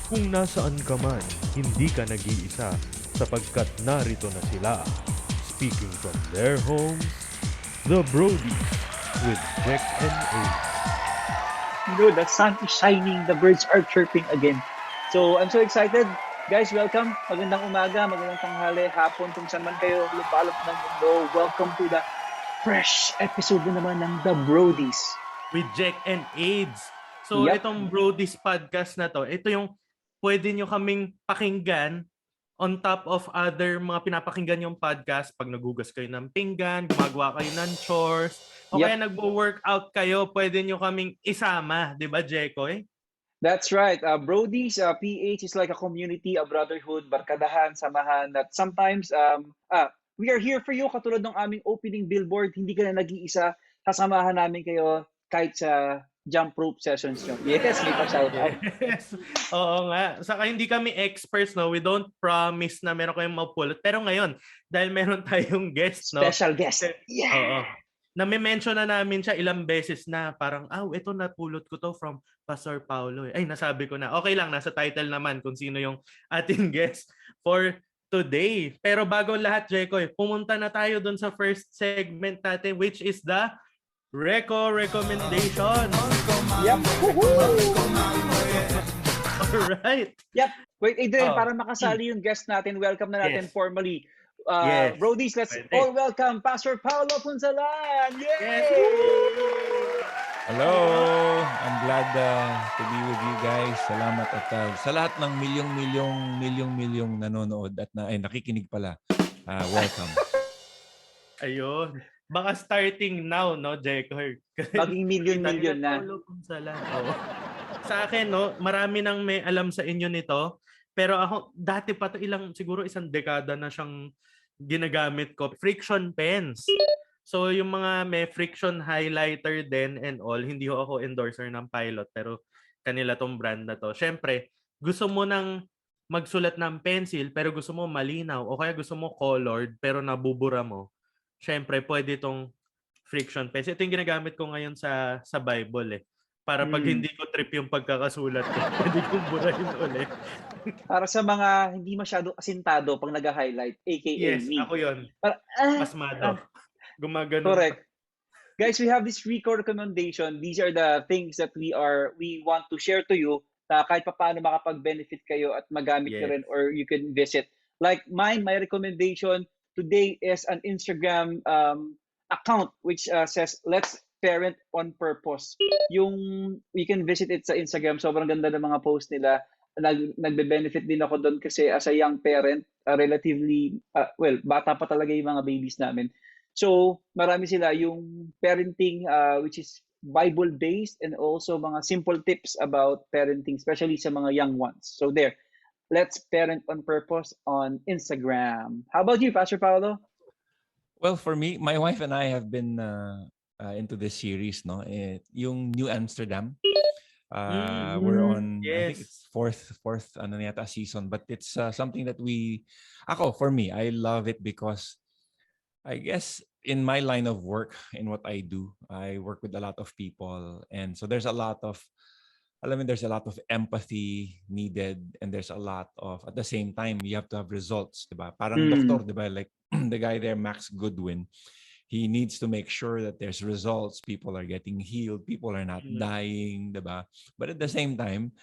Kung nasaan ka man, hindi ka nag-iisa sapagkat narito na sila. Speaking from their homes, the Brodies with Jack and Ace. The sun is shining, the birds are chirping again. So, I'm so excited. Guys, welcome. Magandang umaga, magandang tanghali, hapon, kung saan man kayo lupalop ng mundo. Welcome to the fresh episode na naman ng The Brodies. With Jack and AIDS. So, itong Brodies podcast na to, ito yung pwede nyo kaming pakinggan on top of other mga pinapakinggan yung podcast pag nagugas kayo ng pinggan, gumagawa kayo ng chores, o kaya nagwo-workout kayo, pwede nyo kaming isama, di ba, Jekoy? That's right. Brodies PH is like a community, a brotherhood, barkadahan, samahan, that sometimes we are here for you. Katulad ng aming opening billboard, hindi ka na nag-iisa, kasamahan namin kayo kahit sa jump rope sessions nyo. Yes, may pa-shout out. Yes. Oo nga. Saka hindi kami experts, no? We don't promise na meron kayong mapulot. Pero ngayon, dahil meron tayong guest, no? Special guest. Yeah! Oo. Nami-mention na namin siya ilang beses na parang, ito napulot ko to from Pastor Paolo. Ay, nasabi ko na. Okay lang, nasa title naman kung sino yung ating guest for today. Pero bago lahat, Jekoy, pumunta na tayo dun sa first segment natin, which is the recommendation. Yep. Alright. Yep. Wait, Adrian, para makasali yung guest natin, welcome na natin formally. Brodies, let's all welcome Pastor Paolo Punzalan. Yay! Yes. Hello! I'm glad to be with you guys. Salamat at sa lahat ng milyong nanonood at nakikinig pala. Welcome. Ayun. Baka starting now, no, Jekoy? Maging million na. Paolo Punzalan. Sa akin, no, marami nang may alam sa inyo nito. Pero ako, dati pa to siguro isang dekada na siyang ginagamit ko. Friction pens. So, yung mga may friction highlighter din and all, hindi ho ako endorser ng Pilot, pero kanila tong brand na to. Siyempre, gusto mo nang magsulat ng pencil, pero gusto mo malinaw, o kaya gusto mo colored, pero nabubura mo. Siyempre, pwede itong friction pens. Ito yung ginagamit ko ngayon sa Bible eh. Para pag hindi ko trip yung pagkakasulat ko, pwede kong burahin ulit. Para sa mga hindi masyado asintado pag nag-highlight, aka yes, me. Ako yun. Pasmado. Gumagano. Correct. Guys, we have this recommendation. These are the things that we want to share to you na kahit pa paano makapag-benefit kayo at magamit nyo rin or you can visit. Like my recommendation today is an Instagram account which says, Let's Parent on Purpose. You can visit it sa Instagram. Sobrang ganda ng mga post nila. Nagbe-benefit din ako doon kasi as a young parent, relatively, bata pa talaga yung mga babies namin. So, marami sila yung parenting which is Bible-based and also mga simple tips about parenting, especially sa mga young ones. So there, Let's Parent on Purpose on Instagram. How about you, Pastor Paolo? Well, for me, my wife and I have been into this series, no? Yung New Amsterdam. We're on, I think it's fourth season, but it's something that for me, I love it because I guess in my line of work, in what I do, I work with a lot of people, and so there's a lot of empathy needed, and there's a lot of, at the same time, you have to have results, diba? Parang doktor, diba? Like the guy there, Max Goodwin, he needs to make sure that there's results, people are getting healed, people are not dying, diba? But at the same time,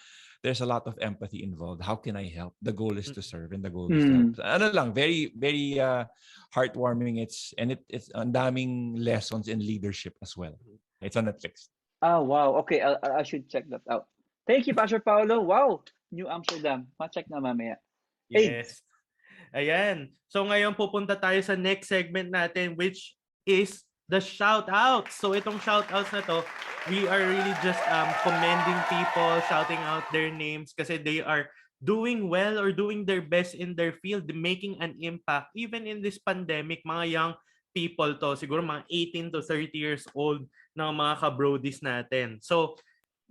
there's a lot of empathy involved. How can I help? The goal is to serve, and the goal is to help. Ano lang, very, very heartwarming. It's ang daming lessons in leadership as well. It's on Netflix. Oh, wow. Okay, I should check that out. Thank you, Pastor Paolo. Wow, New Amsterdam. Ma-check na mamaya. Yes. Ayan. So ngayon pupunta tayo sa next segment natin, which is the shout-outs. So itong shout-outs na to, we are really just commending people, shouting out their names kasi they are doing well or doing their best in their field, making an impact. Even in this pandemic, mga young people to, siguro mga 18 to 30 years old na mga ka-brodies natin. So,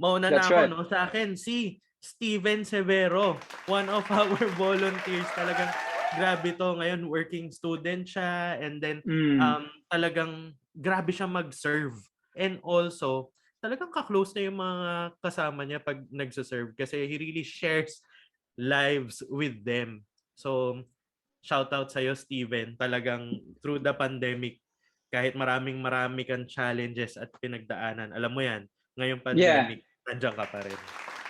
mauna na ako, no? Sa akin, si Steven Severo, one of our volunteers. Talagang grabe to. Ngayon, working student siya. And then, talagang grabe siya mag-serve. And also, talagang ka-close na yung mga kasama niya pag nagsaserve kasi he really shares lives with them. So, shout out sa'yo, Steven. Talagang through the pandemic, kahit marami kang challenges at pinagdaanan, alam mo yan, ngayong Yeah. pandemic, nandiyan ka pa rin.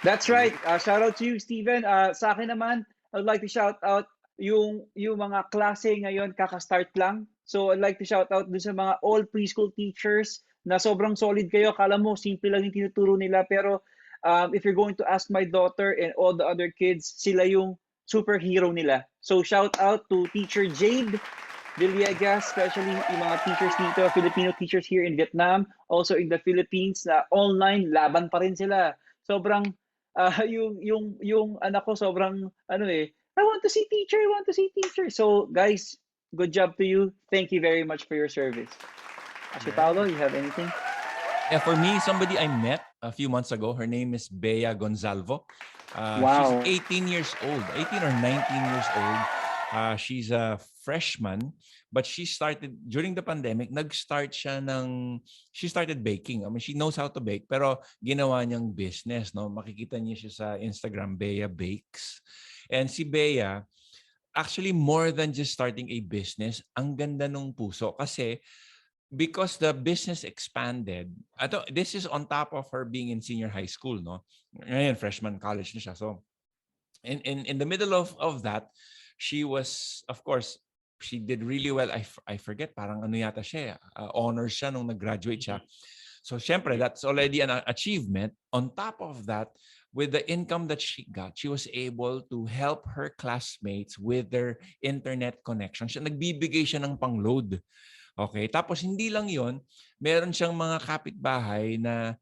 That's right. Shout out to you, Steven. Sa akin naman, I would like to shout out yung mga klase ngayon kaka-start lang. So I'd like to shout out dun sa mga all preschool teachers na sobrang solid kayo. Kala mo, simple lang yung tinuturo nila. Pero if you're going to ask my daughter and all the other kids, sila yung superhero nila. So shout out to Teacher Jade Villegas, especially yung mga teachers dito, Filipino teachers here in Vietnam, also in the Philippines, na online, laban pa rin sila. Sobrang, yung anak ko, sobrang, I want to see teacher, I want to see teacher. So, guys, good job to you. Thank you very much for your service. Pastor Paolo, you have anything? Yeah, for me, somebody I met a few months ago, her name is Bea Gonzalvo. Wow. She's 18 years old, 18 or 19 years old. She's a freshman, but she started during the pandemic. She started baking. I mean, she knows how to bake, pero ginawa niyang business. No, makikita niyo siya sa Instagram, Bea Bakes. And si Bea, actually more than just starting a business, ang ganda nung puso kasi because the business expanded. This is on top of her being in senior high school, no? Ngayon, freshman college na siya. So, in the middle of that, she was, of course, she did really well. I forget, parang ano yata siya, honors siya nung nag-graduate siya. So, syempre, that's already an achievement. On top of that, with the income that she got, she was able to help her classmates with their internet connection. Nagbibigay siya ng pang-load. Okay? Tapos, hindi lang yon, meron siyang mga kapitbahay na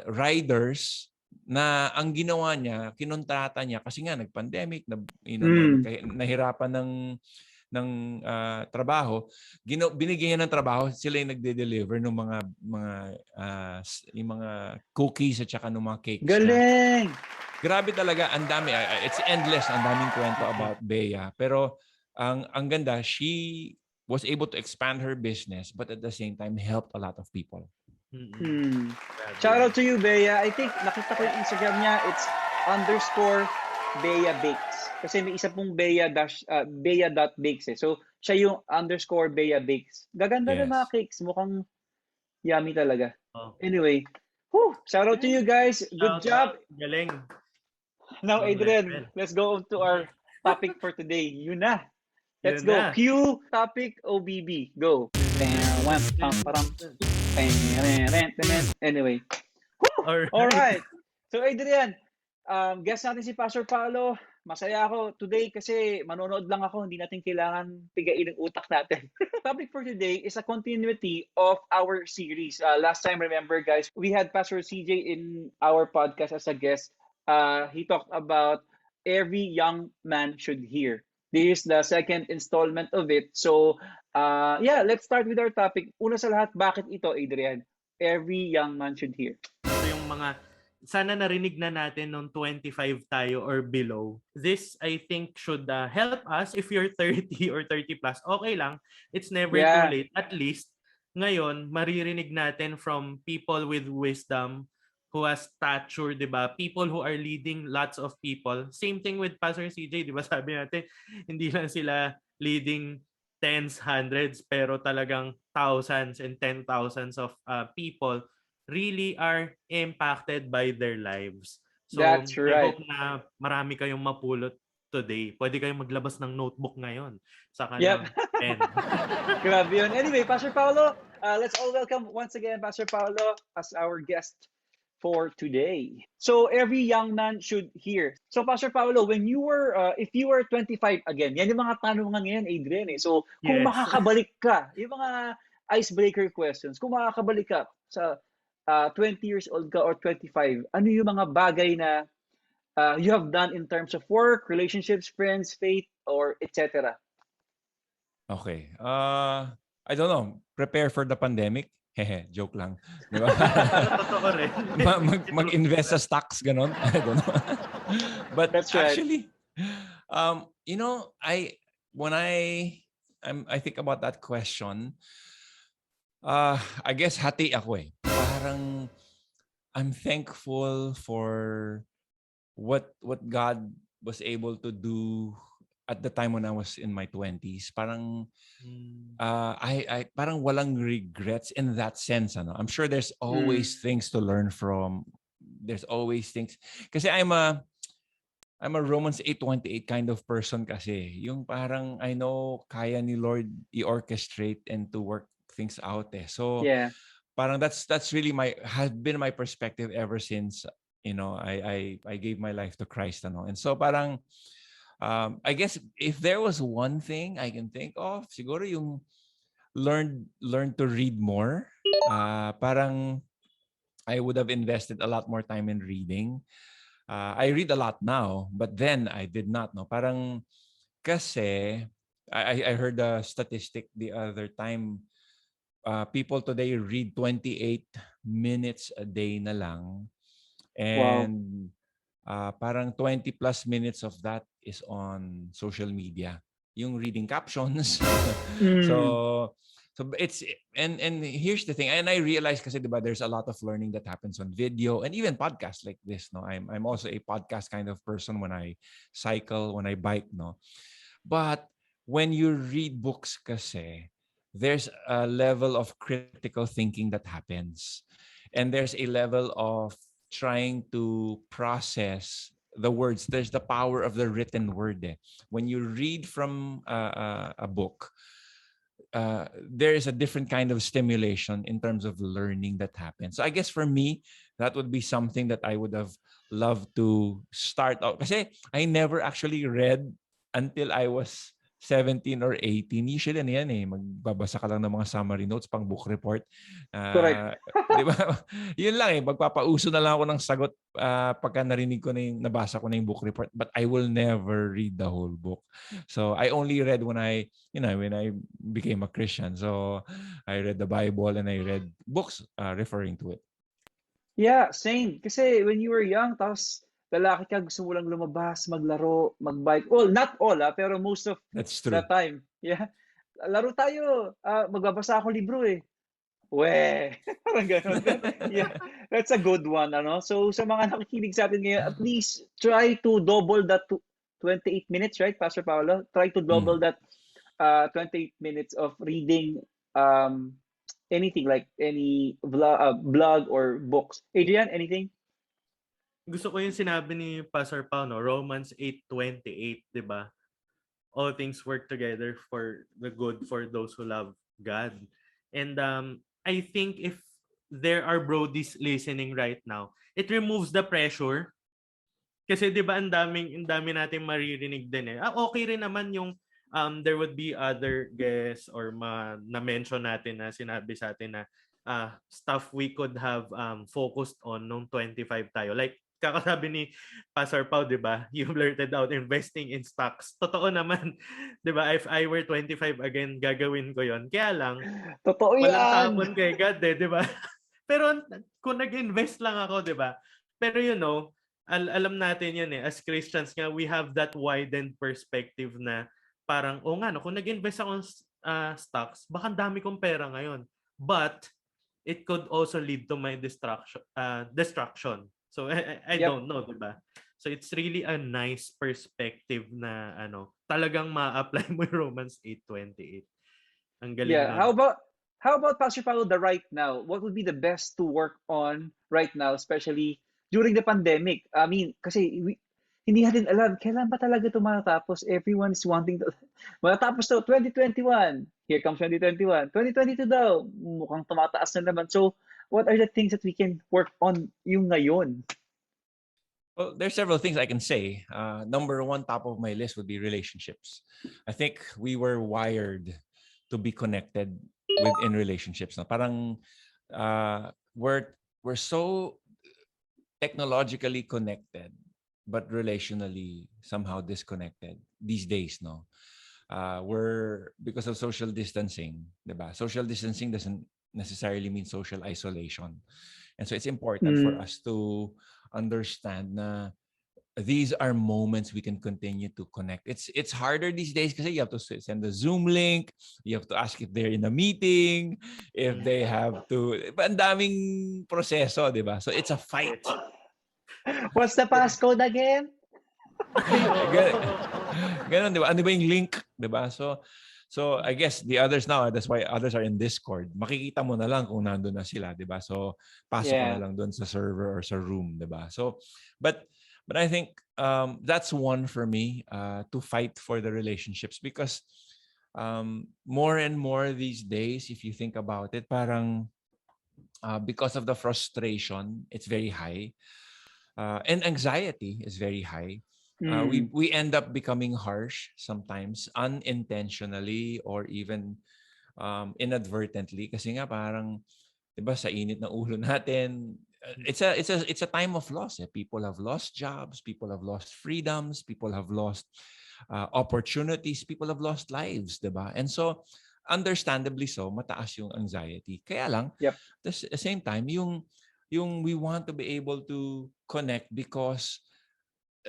riders na ang ginawa niya, kinontrata niya kasi nga nag-pandemic, nahirapan ng trabaho, binigyan niya ng trabaho, sila yung nagde-deliver ng mga cookies at saka ng mga cakes. Galing! Grabe talaga, ang dami. It's endless, ang daming kwento about Bea. Pero ang ganda, she was able to expand her business but at the same time helped a lot of people. Shout out to you, Bea. I think nakita ko yung Instagram niya. It's _Bea Bakes. Kasi may isa pong Bea.bakes eh. So, siya yung _Bea Bakes. Gaganda ng mga cakes. Mukhang yummy talaga. Anyway, shout out to you guys. Good job. Galing. Now, Adrian, let's go on to our topic for today. Yun na. Let's go. Cue topic OBB. Go. Anyway. All right. So Adrian, guest natin si Pastor Paolo. Masaya ako today kasi manonood lang ako. Hindi natin kailangan pigain ang utak natin. Topic for today is a continuity of our series. Last time, remember guys, we had Pastor CJ in our podcast as a guest. He talked about every young man should hear. This is the second installment of it. So, let's start with our topic. Una sa lahat, bakit ito, Adrian? Every young man should hear. So yung mga, sana narinig na natin nung 25 tayo or below. This, I think, should help us if you're 30 or 30 plus. Okay lang. It's never too late. At least, ngayon, maririnig natin from people with wisdom, who has stature, di ba? People who are leading lots of people. Same thing with Pastor CJ, di ba? Sabi natin, hindi lang sila leading tens, hundreds, pero talagang thousands and 10,000s of people really are impacted by their lives. So, that's right. I hope na marami kayong mapulot today. Pwede kayong maglabas ng notebook ngayon. Saka ng pen. Grabe yun. Anyway, Pastor Paolo, let's all welcome once again Pastor Paolo as our guest for today. So every young man should hear. So Pastor Paolo, when you were, if you were 25 again, yan yung mga tanungan ngayon, Adrian eh. So kung makakabalik ka, yung mga icebreaker questions, kung makakabalik ka sa 20 years old ka or 25, ano yung mga bagay na you have done in terms of work, relationships, friends, faith, or etc.? Okay. I don't know. Prepare for the pandemic. Hehe, joke lang. Diba? Totoo rin. Mag-invest sa stocks, ganon. I don't know. But that's actually, you know, when I think about that question, I guess hati ako eh. Parang I'm thankful for what God was able to do at the time when I was in my 20s. Parang I parang walang regrets in that sense. Ano? I'm sure there's always things to learn from. There's always things. Kasi I'm a Romans 8:28 kind of person kasi. Yung parang I know kaya ni Lord i-orchestrate and to work things out eh. So Yeah. parang that's really has been my perspective ever since I gave my life to Christ ano. And so parang I guess if there was one thing I can think of, siguro yung learn to read more. Parang I would have invested a lot more time in reading. I read a lot now, but then I did not. No, parang kasi I heard a statistic the other time. People today read 28 minutes a day na lang, Wow. and parang 20 plus minutes of that is on social media. Yung reading captions. so it's and here's the thing, and I realize kasi diba there's a lot of learning that happens on video and even podcasts like this. No, I'm also a podcast kind of person when I cycle, when I bike. No, but when you read books kasi, there's a level of critical thinking that happens. And there's a level of trying to process the words. There's the power of the written word. Eh. When you read from a book, there is a different kind of stimulation in terms of learning that happens. So I guess for me, that would be something that I would have loved to start out. Kasi I never actually read until I was 17 or 18. Usually ano yan eh, magbabasa ka lang ng mga summary notes pang book report. Correct. Di ba? Yun lang eh, magpapauso na lang ako ng sagot pagka narinig ko na yung, nabasa ko na yung book report. But I will never read the whole book. So I only read when I became a Christian. So I read the Bible and I read books referring to it. Yeah, same. Kasi when you were young, tapos lalaki ka, gusto mo lang lumabas, maglaro, magbike. Well, not all, pero most of That's the true. time. Yeah. Laro tayo. Magbabasa ako libro eh. We. Parang ganun. Yeah. That's a good one, ano? So, sa mga nakikinig sa atin ngayon, at least try to double that to 28 minutes, right, Pastor Paolo? Try to double that 28 minutes of reading anything like any blog or books. Adrian, anything? Gusto ko yung sinabi ni Pastor Pao, no? Romans 8:28, 'di ba? All things work together for the good for those who love God. And I think if there are brodies listening right now, it removes the pressure. Kasi 'di ba ang dami nating maririnig din eh. Okay rin naman yung there would be other guests or na-mention natin na sinabi sa atin na stuff we could have focused on nung 25 tayo. Like kakasabi ni Pastor Pao, 'di ba? You blurted out investing in stocks. Totoo naman, 'di ba? If I were 25 again, gagawin ko 'yon. Kaya lang Totoo walang yan! tapon kay God eh, 'di ba? Pero kung nag-invest lang ako, 'di ba? Pero alam natin 'yan eh. As Christians nga, we have that widened perspective na parang, nga no, kung nag-invest ako ng stocks, baka ang dami kong pera ngayon. But it could also lead to my destruction. So I Yep. don't know, 'di ba? So it's really a nice perspective na talagang ma-apply mo yung Romans 8:28. Ang galing Yeah. nun. How about Pastor Paulo, the right now? What would be the best to work on right now, especially during the pandemic? I mean, kasi hindi natin alam kailan ba talaga ito matatapos. Everyone is wanting to matatapos to 2021. Here comes 2021. 2022 daw. Mukhang tumataas na naman. So, what are the things that we can work on yung ngayon? Well, there's several things I can say. Number one, top of my list would be relationships. I think we were wired to be connected within relationships. No? Parang we're so technologically connected, but relationally somehow disconnected these days. No, we're because of social distancing. Diba? Social distancing doesn't necessarily mean social isolation, and so it's important for us to understand na these are moments we can continue to connect. It's harder these days because you have to send a Zoom link, you have to ask if they're in a meeting, if they have to, ang daming proseso, di ba? So it's a fight. What's the passcode again? Ganon, di ba? Ano ba yung link? Di ba? So I guess the others now, that's why others are in Discord. Makikita mo na lang kung nandun na sila, di ba? So pasok ko na Yeah. lang doon sa server or sa room, di ba? So, but I think that's one for me to fight for the relationships because more and more these days, if you think about it, parang because of the frustration, it's very high. And anxiety is very high. Mm. We end up becoming harsh sometimes unintentionally or even inadvertently kasi nga parang 'di ba sa init ng ulo natin it's a time of loss. People have lost jobs, people have lost freedoms, people have lost opportunities, people have lost lives, 'di ba? And so understandably so mataas yung anxiety. Kaya lang Yep. at the same time yung we want to be able to connect because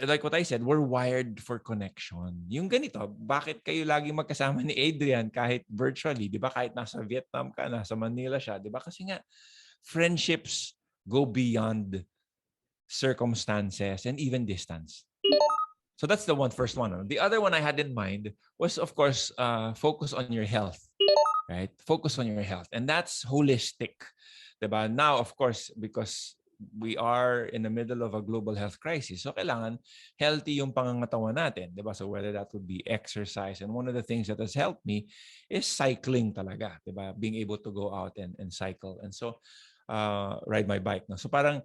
like what I said, we're wired for connection. Yung ganito, bakit kayo lagi magkasama ni Adrian kahit virtually, di ba? Kahit nasa Vietnam ka, nasa Manila siya, di ba? Kasi nga, friendships go beyond circumstances and even distance. So that's the first one. The other one I had in mind was, of course, focus on your health, right? Focus on your health. And that's holistic. Diba? Now, of course, because we are in the middle of a global health crisis, so kailangan healthy yung pangangatawan natin. Diba? So whether that would be exercise. And one of the things that has helped me is cycling talaga. Diba? Being able to go out and cycle. And so, ride my bike. No? So parang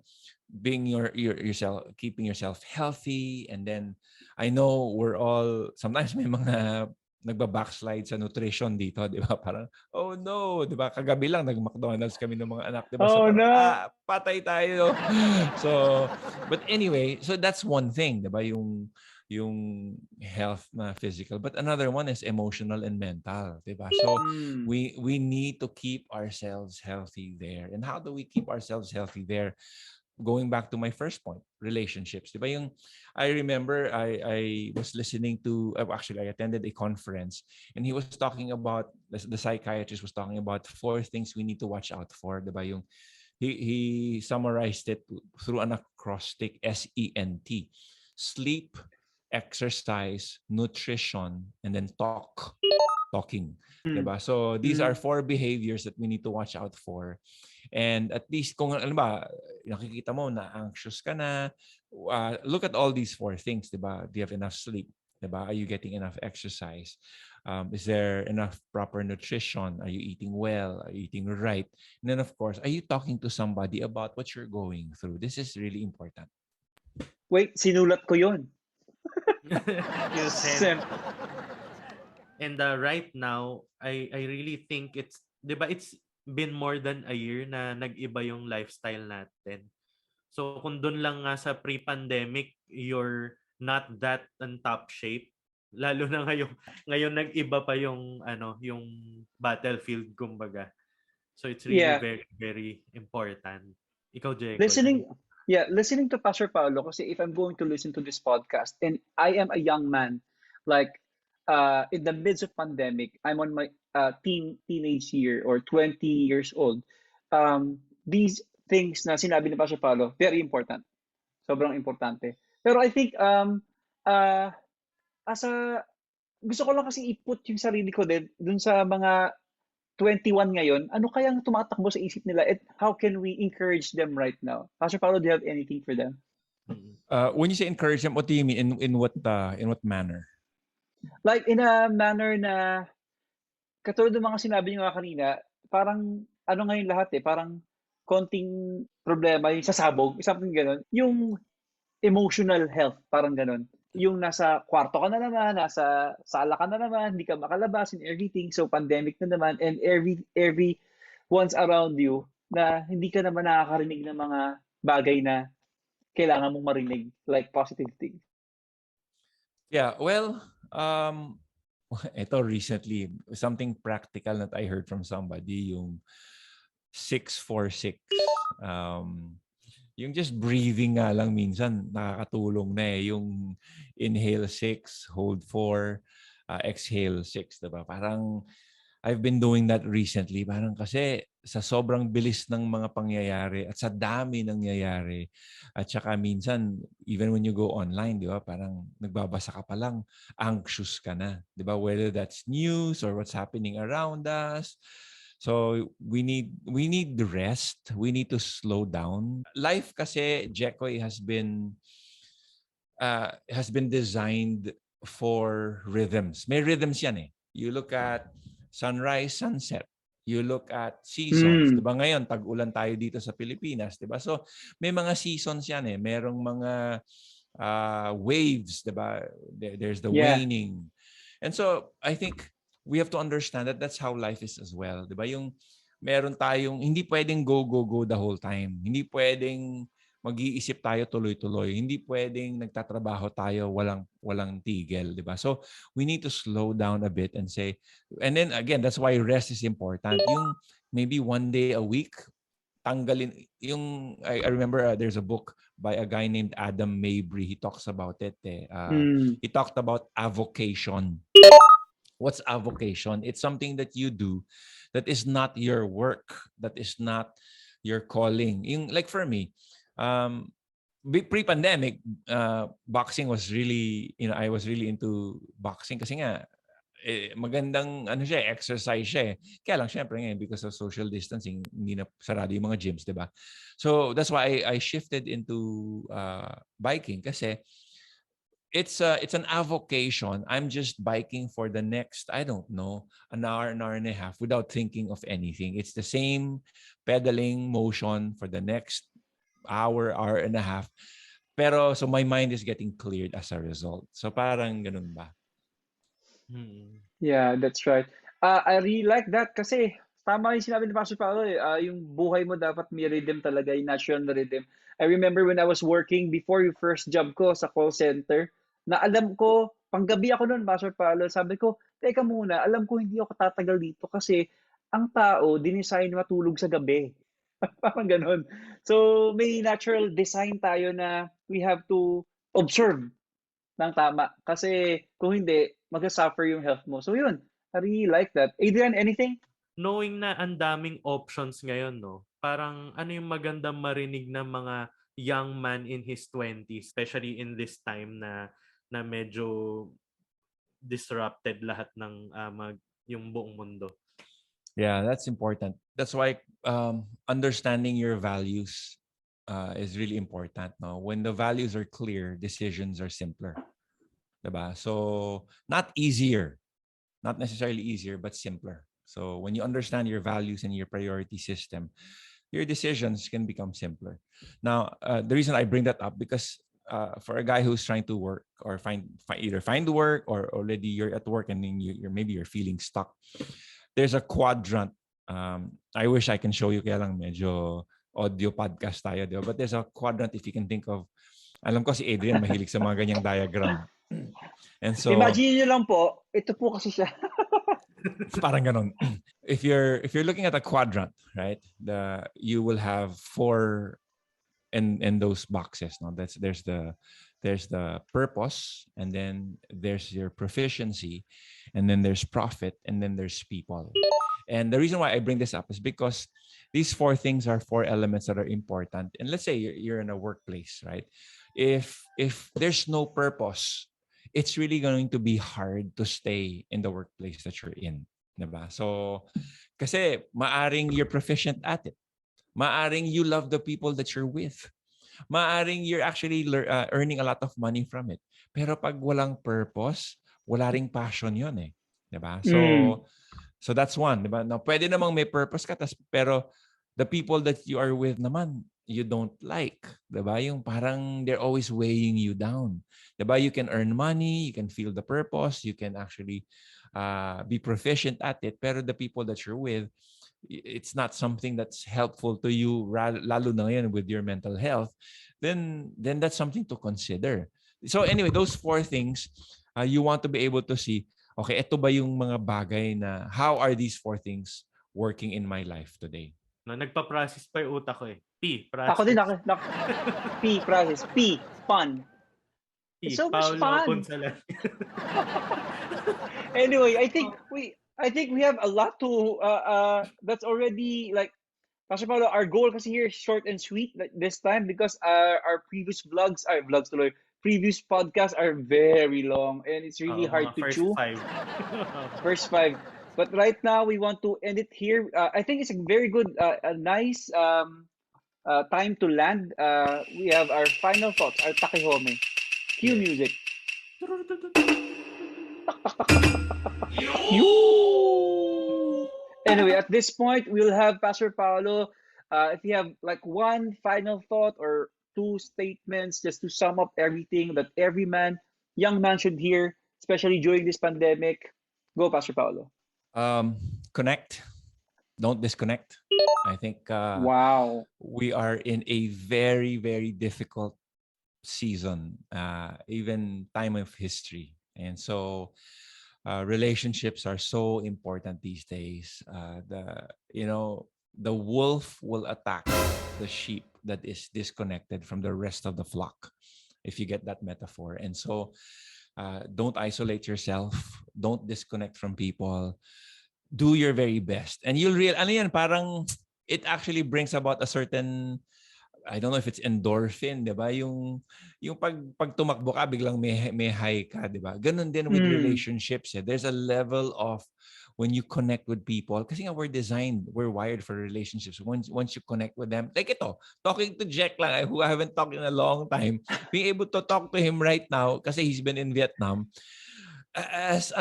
being yourself, keeping yourself healthy. And then I know we're all, sometimes may mga nagba-backslide sa nutrition dito, di ba? Parang, oh no, di ba? Kagabi lang, nag-McDonald's kami ng mga anak, di ba? So Oh parang, no. patay tayo. So, but anyway, so that's one thing, di ba? Yung health na physical. But another one is emotional and mental, di ba? So, Mm. we need to keep ourselves healthy there. And how do we keep ourselves healthy there? Going back to my first point, relationships. Diba yung, I remember I was listening to, actually I attended a conference and he was talking about, the psychiatrist was talking about 4 things we need to watch out for. Diba yung, he summarized it through an acrostic, SENT. Sleep, exercise, nutrition, and then talking. Mm. Diba? So these are Mm. 4 behaviors that we need to watch out for. And at least kung alam ba, nakikita mo na anxious ka na, look at all these 4 things, 'di ba? Do you have enough sleep? 'Di ba? Are you getting enough exercise? Is there enough proper nutrition? Are you eating well? Are you eating right? And then of course, are you talking to somebody about what you're going through? This is really important. Wait, sinulat ko 'yon. You said. And right now, I really think it's, 'di ba, it's been more than a year na nag-iba yung lifestyle natin. So kung doon lang nga sa pre-pandemic, you're not that in top shape, lalo na ngayon nag-iba pa yung yung battlefield kumbaga. So it's really Yeah. very very important. Ikaw, Jacob. Listening to Pastor Paolo, kasi if I'm going to listen to this podcast and I am a young man, like in the midst of pandemic, I'm on my teenage year or 20 years old. These things na sinabi ni Pastor Paolo, very important. Sobrang importante. Pero I think uh, as a gusto ko lang kasi i-put yung sarili ko din dun sa mga 21 ngayon, ano kayang tumatakbo sa isip nila at how can we encourage them right now? Pastor Paolo, do you have anything for them? When you say encourage them, what do you mean? In what manner? Like in a manner na katulad ng mga sinabi niyo nga kanina, parang ano ngayon lahat parang konting problema yung sasabog, something gano'n. Yung emotional health, parang gano'n. Yung nasa kwarto ka na naman, nasa sala ka na naman, hindi ka makalabas and everything. So pandemic na naman and every one's around you na hindi ka naman nakakarinig ng mga bagay na kailangan mong marinig, like positive things. Yeah, well, ito recently, something practical that I heard from somebody, yung 6-4-6. Yung just breathing nga lang minsan nakakatulong na yung inhale 6, hold 4, exhale 6, diba? Parang I've been doing that recently. Parang kasi sa sobrang bilis ng mga pangyayari at sa dami nangyayari. At saka minsan, even when you go online, di ba, parang nagbabasa ka pa lang, anxious ka na. Di ba? Whether that's news or what's happening around us. So we need the rest. We need to slow down. Life kasi, Jekoy, has been designed for rhythms. May rhythms yan eh. You look at sunrise, sunset. You look at seasons. Diba ngayon, tag-ulan tayo dito sa Pilipinas. Diba? So, may mga seasons yan eh. Merong mga waves. Diba? There's the waning. And so, I think we have to understand that that's how life is as well. Diba? Yung meron tayong, hindi pwedeng go, go, go the whole time. Hindi pwedeng mag-iisip tayo tuloy-tuloy. Hindi pwedeng nagtatrabaho tayo walang tigil, di ba? So, we need to slow down a bit and say, and then again, that's why rest is important. Yung maybe one day a week, tanggalin, yung, I remember there's a book by a guy named Adam Mabry. He talks about it. He talked about avocation. What's avocation? It's something that you do that is not your work, that is not your calling. Yung, like for me, pre-pandemic, boxing was really, I was really into boxing kasi nga, magandang siya, exercise siya eh. Kaya lang, syempre ngayon, because of social distancing, hindi na sarado yung mga gyms, di ba? So, that's why I shifted into biking kasi it's an avocation. I'm just biking for the next, I don't know, an hour and a half without thinking of anything. It's the same pedaling motion for the next hour and a half. Pero so my mind is getting cleared as a result. So parang ganun ba? Yeah, that's right. I really like that kasi tama yung sinabi ni Pastor Paolo yung buhay mo dapat may rhythm talaga, yung natural na rhythm. I remember when I was working before yung first job ko sa call center, na alam ko, panggabi ako noon, Pastor Paolo, sabi ko, teka muna, alam ko hindi ako tatagal dito kasi ang tao, dinesign matulog sa gabi. Parang ganun. So, may natural design tayo na we have to observe ng tama. Kasi kung hindi, mag-suffer yung health mo. So, yun. I really like that. Adrian, anything? Knowing na ang daming options ngayon, no? Parang ano yung magandang marinig ng mga young man in his 20s, especially in this time na medyo disrupted lahat ng yung buong mundo. Yeah, that's important. That's why understanding your values is really important. No, when the values are clear, decisions are simpler. Diba? So not easier, not necessarily easier, but simpler. So when you understand your values and your priority system, your decisions can become simpler. Now, the reason I bring that up because for a guy who's trying to work or either find work or already you're at work and then maybe you're feeling stuck. There's a quadrant. I wish I can show you, kaya lang medyo audio podcast tayo, diba? But there's a quadrant if you can think of. Alam ko si Adrian mahilig sa mga ganyang diagram. And so imagine niyo lang po, ito po kasi siya. Parang ganon. If you're looking at a quadrant, right? You will have 4 in those boxes. No, there's the purpose, and then there's your proficiency, and then there's profit, and then there's people. And the reason why I bring this up is because these 4 things are 4 elements that are important. And let's say you're in a workplace, right? If there's no purpose, it's really going to be hard to stay in the workplace that you're in. Diba? So, kasi maaring you're proficient at it. Maaring you love the people that you're with. Maaring you're actually earning a lot of money from it. Pero pag walang purpose, wala ring passion yun eh. Diba? So that's one. Diba? Now, pwede namang may purpose ka, pero the people that you are with naman, you don't like. Diba? Yung parang they're always weighing you down. Diba? You can earn money, you can feel the purpose, you can actually be proficient at it, pero the people that you're with, it's not something that's helpful to you, lalo na ngayon with your mental health, then that's something to consider. So anyway, those 4 things, you want to be able to see, okay, ito ba yung mga bagay na, how are these 4 things working in my life today? No, nagpa-process pa yung utak ko eh. P, process. Ako din, P, process. P, fun. P, It's so much Paolo fun. Punzalan. Anyway, I think we I think we have a lot to that's already like Pastor Paolo, our goal kasi here is short and sweet like this time because our previous previous podcasts are very long and it's really hard Mga to first chew. 5. First five. But right now we want to end it here. I think it's a very good, a nice time to land. We have our final thoughts, our takehome. Cue Yes. music. You. Anyway, at this point, we'll have Pastor Paolo. If you have like one final thought or two statements just to sum up everything that every man, young man should hear, especially during this pandemic, go, Pastor Paolo. Connect. Don't disconnect. I think Wow. we are in a very, very difficult season, even time of history. And so relationships are so important these days. The wolf will attack the sheep that is disconnected from the rest of the flock, if you get that metaphor. And so don't isolate yourself. Don't disconnect from people. Do your very best. And you'll realize, ano yan, parang it actually brings about a certain, I don't know if it's endorphin, 'di ba? Yung pag tumakbo ka biglang may high ka, 'di ba? Ganun din with relationships. There's a level of when you connect with people kasi nga we're wired for relationships. Once you connect with them, like ito, talking to Jack lang, who I haven't talked in a long time, being able to talk to him right now kasi he's been in Vietnam, has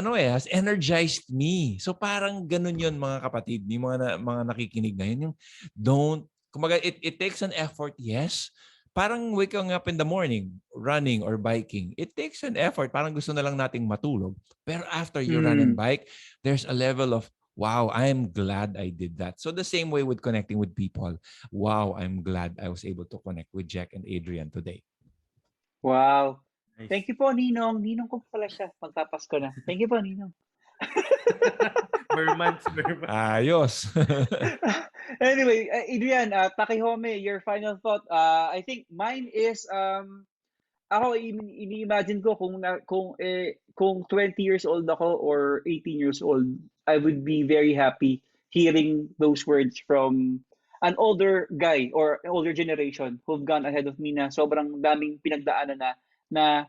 energized me. So parang ganun 'yon mga kapatid, yung mga nakikinig ngayon, yung don't. Kumaga, it takes an effort, yes. Parang waking up in the morning, running or biking, it takes an effort. Parang gusto na lang nating matulog. Pero after you run and bike, there's a level of, wow, I'm glad I did that. So the same way with connecting with people, wow, I'm glad I was able to connect with Jack and Adrian today. Wow. Nice. Thank you po, Ninong. Ninong ko pala siya. Magpapasko na. Thank you po, Ninong. Bermans. Ayos. Anyway, Adrian, takehome, your final thought. I think mine is ako ini-imagine ko kung 20 years old ako or 18 years old, I would be very happy hearing those words from an older guy or older generation who've gone ahead of me na sobrang daming pinagdaanan na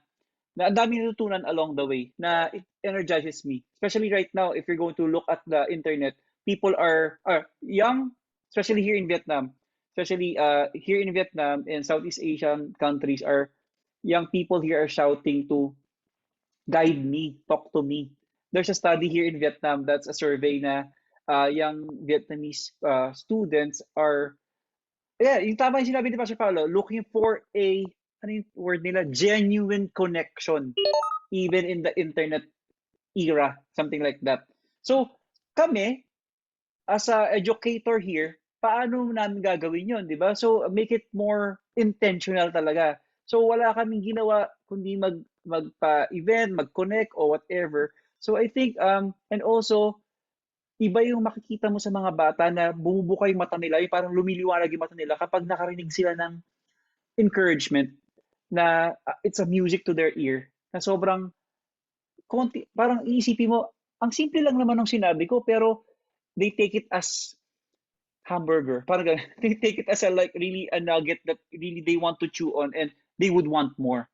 ang daming natutunan along the way na it energizes me. Especially right now, if you're going to look at the internet, people are young, especially here in Vietnam. Especially here in Vietnam and Southeast Asian countries, are young people here are shouting to guide me, talk to me. There's a study here in Vietnam that's a survey na young Vietnamese students are, yung tama yung sinabi ni Pastor Paolo, looking for ano yung word nila? Genuine connection, even in the internet era, something like that. So, kami, as a educator here, paano namin gagawin yun, di ba? So, make it more intentional talaga. So, wala kaming ginawa kundi magpa-event, mag-connect, or whatever. So, I think, and also, iba yung makikita mo sa mga bata na bumubuka yung mata nila, yung parang lumiliwanag yung mata nila kapag nakarinig sila ng encouragement na it's a music to their ear. Na sobrang konti, parang iisipin mo, ang simple lang naman ng sinabi ko, pero they take it as hamburger. Parang ganun. They take it as really a nugget that really they want to chew on and they would want more.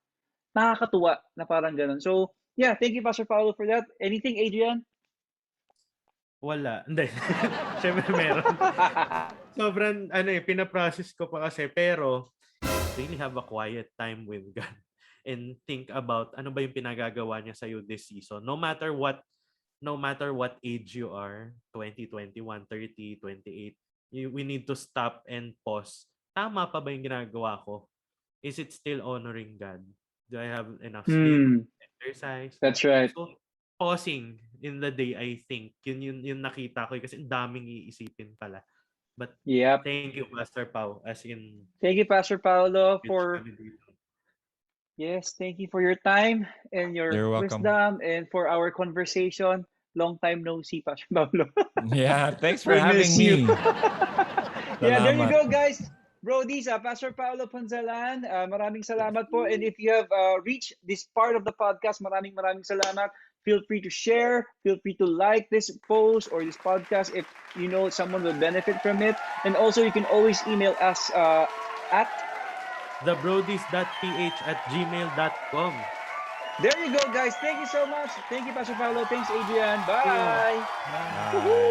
Nakakatuwa na parang ganun. So, yeah, thank you, Pastor Paolo, for that. Anything, Adrian? Wala. Hindi. Siyempre meron. Sobrang, pinaprocess ko pa kasi. Pero, really have a quiet time with God. And think about ano ba yung pinagagawa niya sa'yo this season. No matter what age you are, 20, 21, 30, 28, we need to stop and pause. Tama pa ba yung ginagawa ko? Is it still honoring God? Do I have enough sleep, exercise? That's right. So, pausing in the day, I think, yun nakita ko kasi daming iisipin pala. But thank you, Pastor Pao. Thank you, Pastor Paolo, for thank you for your time and your wisdom and for our conversation. Long time no see, Pastor Paolo. Yeah, thanks for having me. Yeah, there you go, guys. Brodies, Pastor Paolo Punzalan, maraming salamat po. And if you have reached this part of the podcast, maraming salamat. Feel free to share. Feel free to like this post or this podcast if you know someone will benefit from it. And also, you can always email us at thebrodies.ph@gmail.com. There you go, guys. Thank you so much. Thank you, Pastor Paolo. Thanks, Adrian. Bye. Bye. Bye.